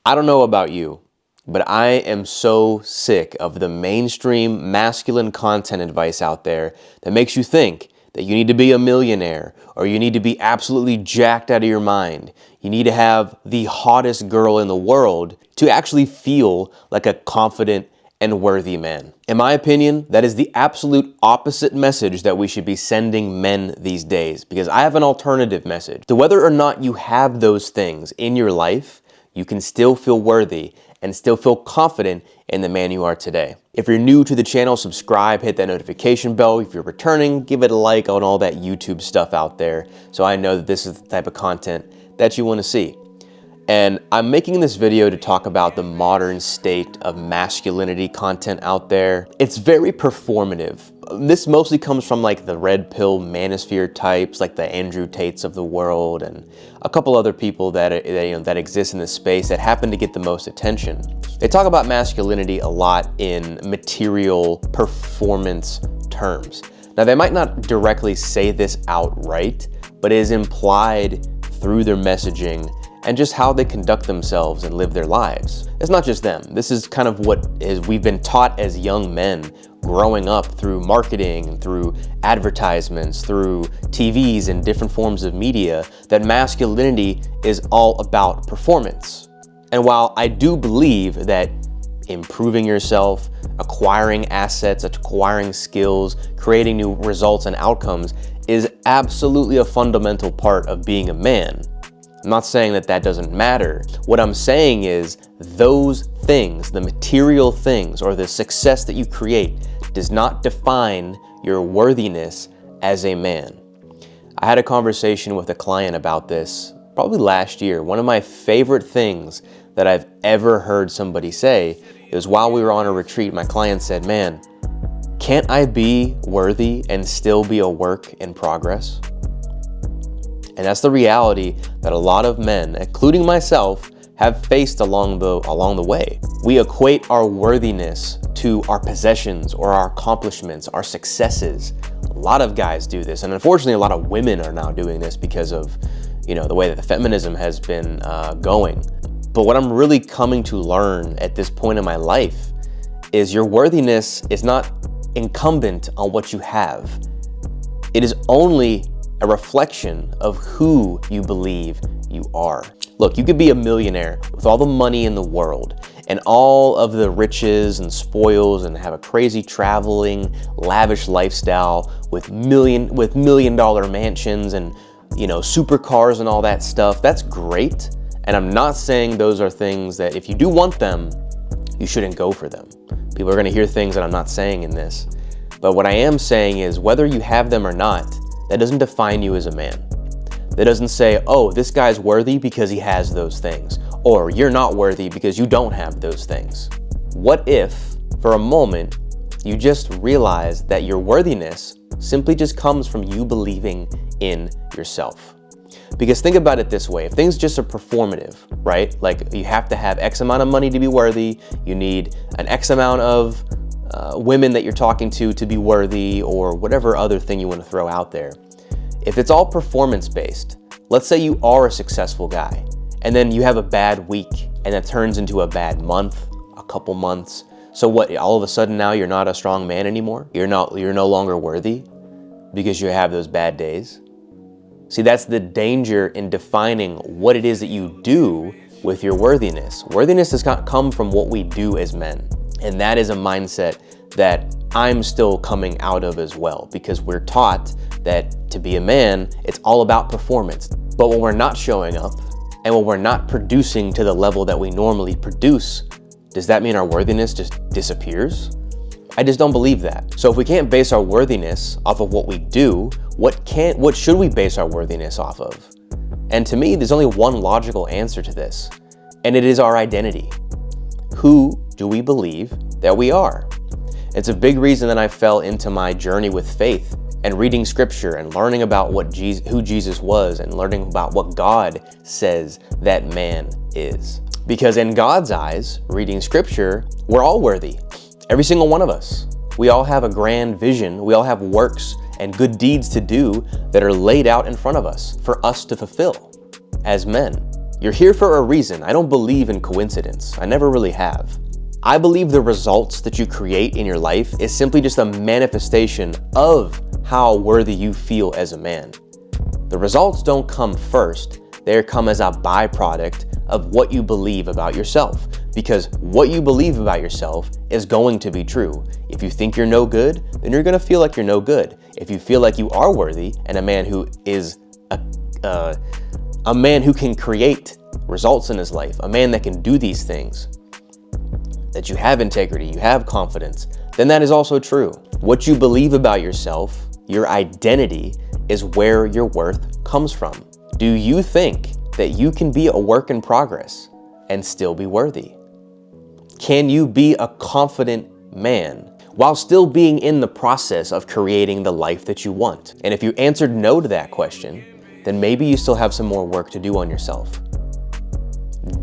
I don't know about you, but I am so sick of the mainstream masculine content advice out there that makes you think that you need to be a millionaire or you need to be absolutely jacked out of your mind. You need to have the hottest girl in the world to actually feel like a confident and worthy man. In my opinion, that is the absolute opposite message that we should be sending men these days, because I have an alternative message. So whether or not you have those things in your life, you can still feel worthy and still feel confident in the man you are today. If you're new to the channel, subscribe, hit that notification bell. If you're returning, give it a like on all that YouTube stuff out there so I know that this is the type of content that you want to see. And I'm making this video to talk about the modern state of masculinity content out there. It's very performative. This mostly comes from like the red pill manosphere types, like the Andrew Tates of the world and a couple other people that exist in this space that happen to get the most attention. They talk about masculinity a lot in material performance terms. Now, they might not directly say this outright, but it is implied through their messaging and just how they conduct themselves and live their lives. It's not just them. This is kind of what we've been taught as young men growing up through marketing, through advertisements, through TVs and different forms of media, that masculinity is all about performance. And while I do believe that improving yourself, acquiring assets, acquiring skills, creating new results and outcomes is absolutely a fundamental part of being a man, I'm not saying that that doesn't matter. What I'm saying is those things, the material things or the success that you create, does not define your worthiness as a man. I had a conversation with a client about this probably last year. One of my favorite things that I've ever heard somebody say is while we were on a retreat, my client said, "Man, can't I be worthy and still be a work in progress?" And that's the reality that a lot of men, including myself, have faced along the way. We equate our worthiness to our possessions or our accomplishments, our successes. A lot of guys do this, and unfortunately a lot of women are now doing this because of, the way that the feminism has been going. But what I'm really coming to learn at this point in my life is your worthiness is not incumbent on what you have. It is only a reflection of who you believe you are. Look, you could be a millionaire with all the money in the world and all of the riches and spoils and have a crazy traveling, lavish lifestyle with million-dollar mansions and, supercars and all that stuff. That's great. And I'm not saying those are things that if you do want them, you shouldn't go for them. People are going to hear things that I'm not saying in this. But what I am saying is whether you have them or not, that doesn't define you as a man. That doesn't say, oh, this guy's worthy because he has those things, or you're not worthy because you don't have those things. What if, for a moment, you just realize that your worthiness simply just comes from you believing in yourself? Because think about it this way, if things just are performative, right? Like you have to have X amount of money to be worthy, you need an X amount of women that you're talking to be worthy, or whatever other thing you want to throw out there. If it's all performance based, let's say you are a successful guy and then you have a bad week and that turns into a bad month, a couple months. So what, all of a sudden now you're not a strong man anymore? You're no longer worthy because you have those bad days? See, that's the danger in defining what it is that you do with your worthiness. Worthiness does not come from what we do as men. And that is a mindset that I'm still coming out of as well, because we're taught that to be a man, it's all about performance. But when we're not showing up and when we're not producing to the level that we normally produce, does that mean our worthiness just disappears? I just don't believe that. So if we can't base our worthiness off of what we do, what should we base our worthiness off of? And to me, there's only one logical answer to this, and it is our identity. Who do we believe that we are? It's a big reason that I fell into my journey with faith and reading scripture and learning about who Jesus was and learning about what God says that man is. Because in God's eyes, reading scripture, we're all worthy. Every single one of us. We all have a grand vision. We all have works and good deeds to do that are laid out in front of us for us to fulfill as men. You're here for a reason. I don't believe in coincidence. I never really have. I believe the results that you create in your life is simply just a manifestation of how worthy you feel as a man. The results don't come first. They come as a byproduct of what you believe about yourself. Because what you believe about yourself is going to be true. If you think you're no good, then you're going to feel like you're no good. If you feel like you are worthy and a man who is a man who can create results in his life, a man that can do these things, that you have integrity, you have confidence, then that is also true. What you believe about yourself, your identity, is where your worth comes from. Do you think that you can be a work in progress and still be worthy? Can you be a confident man while still being in the process of creating the life that you want? And if you answered no to that question, then maybe you still have some more work to do on yourself.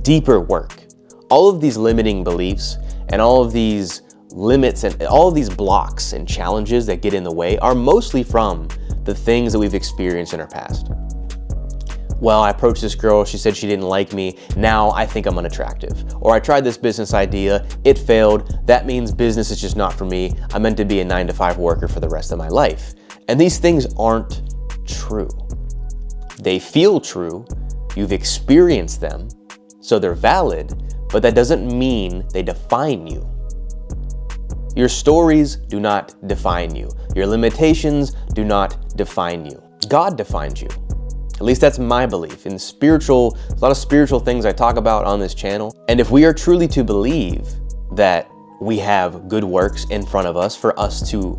Deeper work. All of these limiting beliefs and all of these limits and all of these blocks and challenges that get in the way are mostly from the things that we've experienced in our past. Well, I approached this girl, she said she didn't like me, now I think I'm unattractive. Or I tried this business idea, it failed, that means business is just not for me, I'm meant to be a 9-to-5 worker for the rest of my life. And these things aren't true. They feel true, you've experienced them, so they're valid, but that doesn't mean they define you. Your stories do not define you. Your limitations do not define you. God defines you. At least that's my belief. In spiritual, a lot of spiritual things I talk about on this channel. And if we are truly to believe that we have good works in front of us for us to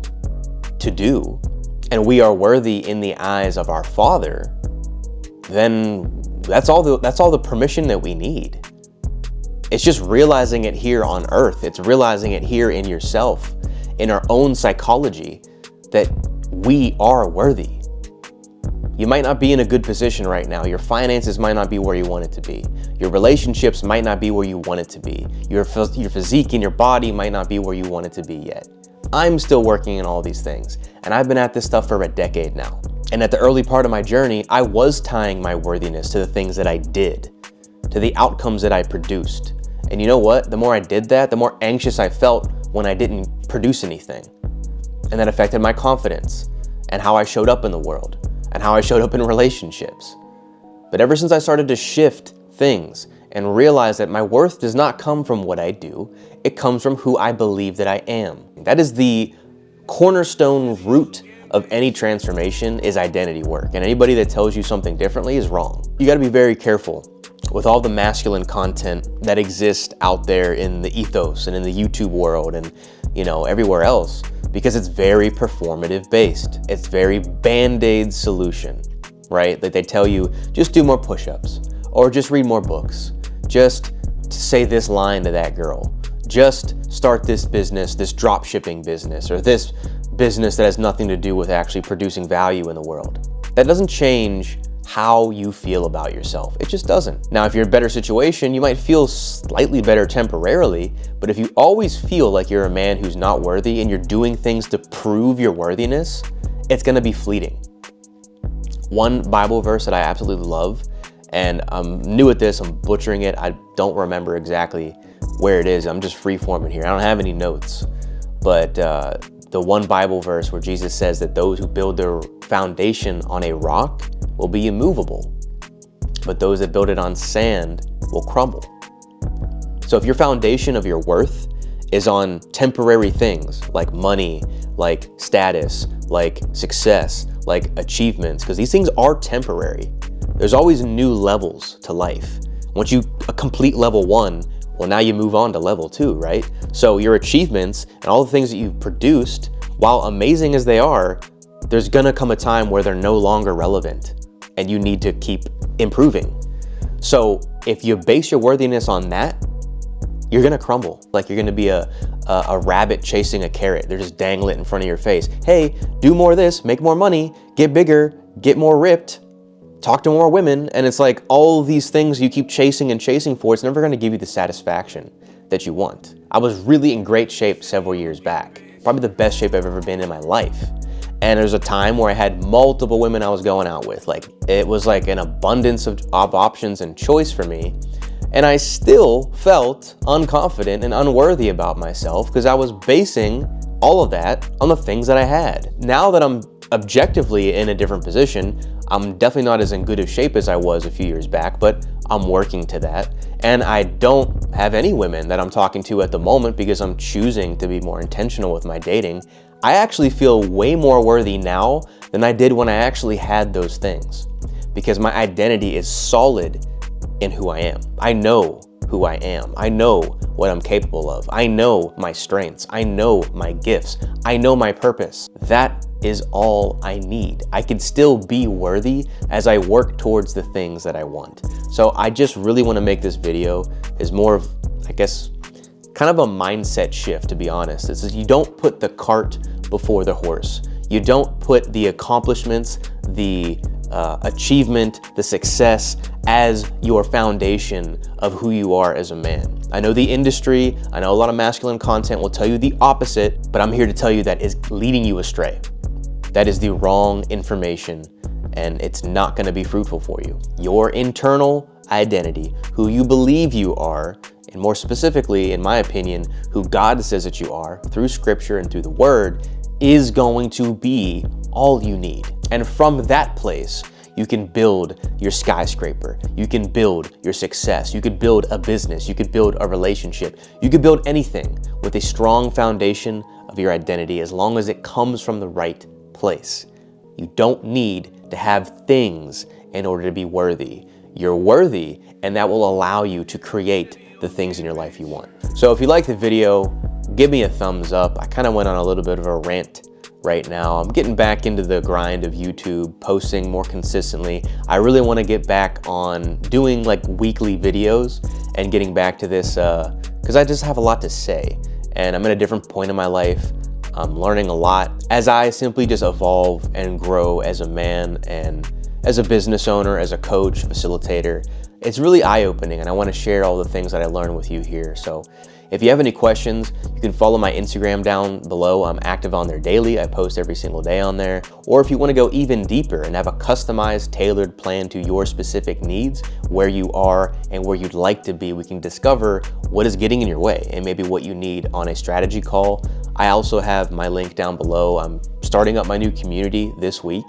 do, and we are worthy in the eyes of our Father, then that's all the permission that we need. It's just realizing it here on earth. It's realizing it here in yourself, in our own psychology, that we are worthy. You might not be in a good position right now. Your finances might not be where you want it to be. Your relationships might not be where you want it to be. Your physique and your body might not be where you want it to be yet. I'm still working on all these things, and I've been at this stuff for a decade now. And at the early part of my journey, I was tying my worthiness to the things that I did, to the outcomes that I produced. And you know what? The more I did that, the more anxious I felt when I didn't produce anything. And that affected my confidence and how I showed up in the world and how I showed up in relationships. But ever since I started to shift things and realize that my worth does not come from what I do, it comes from who I believe that I am. That is the cornerstone root of any transformation, is identity work. And anybody that tells you something differently is wrong. You gotta be very careful with all the masculine content that exists out there in the ethos and in the YouTube world and everywhere else, because it's very performative based. It's very band-aid solution, right? Like they tell you, just do more push-ups, or just read more books, just say this line to that girl, just start this business, this drop shipping business, or this business that has nothing to do with actually producing value in the world. That doesn't change how you feel about yourself. It just doesn't. Now, if you're in a better situation, you might feel slightly better temporarily, but if you always feel like you're a man who's not worthy and you're doing things to prove your worthiness, it's gonna be fleeting. One Bible verse that I absolutely love, and I'm new at this, I'm butchering it, I don't remember exactly where it is, I'm just free-forming here, I don't have any notes, but the one Bible verse where Jesus says that those who build their foundation on a rock will be immovable, but those that build it on sand will crumble. So if your foundation of your worth is on temporary things like money, like status, like success, like achievements, because these things are temporary. There's always new levels to life. Once you complete level 1, well, now you move on to level 2, right? So your achievements and all the things that you've produced, while amazing as they are, there's gonna come a time where they're no longer relevant and you need to keep improving. So if you base your worthiness on that, you're gonna crumble. Like you're gonna be a rabbit chasing a carrot. They're just dangling it in front of your face. Hey, do more of this, make more money, get bigger, get more ripped, talk to more women. And it's like all these things you keep chasing and chasing for, it's never gonna give you the satisfaction that you want. I was really in great shape several years back. Probably the best shape I've ever been in my life. And there's a time where I had multiple women I was going out with. Like, it was like an abundance of options and choice for me. And I still felt unconfident and unworthy about myself because I was basing all of that on the things that I had. Now that I'm objectively in a different position, I'm definitely not as in good of shape as I was a few years back, but I'm working to that. And I don't have any women that I'm talking to at the moment because I'm choosing to be more intentional with my dating. I actually feel way more worthy now than I did when I actually had those things, because my identity is solid in who I am. I know who I am. I know what I'm capable of. I know my strengths. I know my gifts. I know my purpose. That is all I need. I can still be worthy as I work towards the things that I want. So I just really want to make this video as more of, I guess, kind of a mindset shift, to be honest. It's just, you don't put the cart before the horse. You don't put the accomplishments, the achievement, the success as your foundation of who you are as a man. I know the industry, I know a lot of masculine content will tell you the opposite, but I'm here to tell you that is leading you astray. That is the wrong information, and it's not going to be fruitful for you. Your internal identity, who you believe you are, and more specifically, in my opinion, who God says that you are through scripture and through the word, is going to be all you need. And from that place, you can build your skyscraper. You can build your success. You could build a business. You could build a relationship. You could build anything with a strong foundation of your identity, as long as it comes from the right place. You don't need to have things in order to be worthy. You're worthy, and that will allow you to create the things in your life you want. So if you like the video, give me a thumbs up. I kind of went on a little bit of a rant right now. I'm getting back into the grind of YouTube, posting more consistently. I really want to get back on doing like weekly videos and getting back to this because I just have a lot to say, and I'm at a different point in my life. I'm learning a lot as I simply just evolve and grow as a man and as a business owner, as a coach, facilitator. It's really eye-opening, and I want to share all the things that I learned with you here. So if you have any questions, you can follow my Instagram down below. I'm active on there daily. I post every single day on there. Or if you want to go even deeper and have a customized, tailored plan to your specific needs, where you are and where you'd like to be, we can discover what is getting in your way and maybe what you need on a strategy call. I also have my link down below. I'm starting up my new community this week,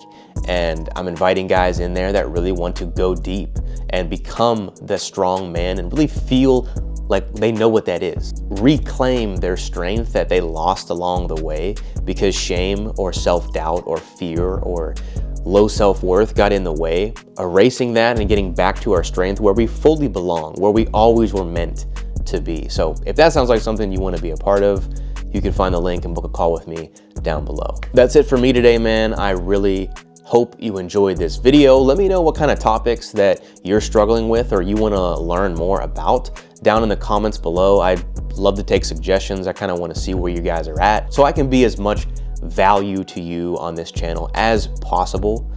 and I'm inviting guys in there that really want to go deep and become the strong man and really feel like they know what that is. Reclaim their strength that they lost along the way because shame or self-doubt or fear or low self-worth got in the way. Erasing that and getting back to our strength where we fully belong, where we always were meant to be. So if that sounds like something you want to be a part of, you can find the link and book a call with me down below. That's it for me today, man. I really hope you enjoyed this video. Let me know what kind of topics that you're struggling with or you want to learn more about down in the comments below. I'd love to take suggestions. I kind of want to see where you guys are at so I can be as much value to you on this channel as possible.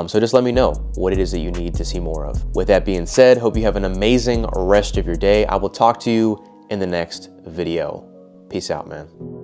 So just let me know what it is that you need to see more of. With that being said, hope you have an amazing rest of your day. I will talk to you in the next video. Peace out, man.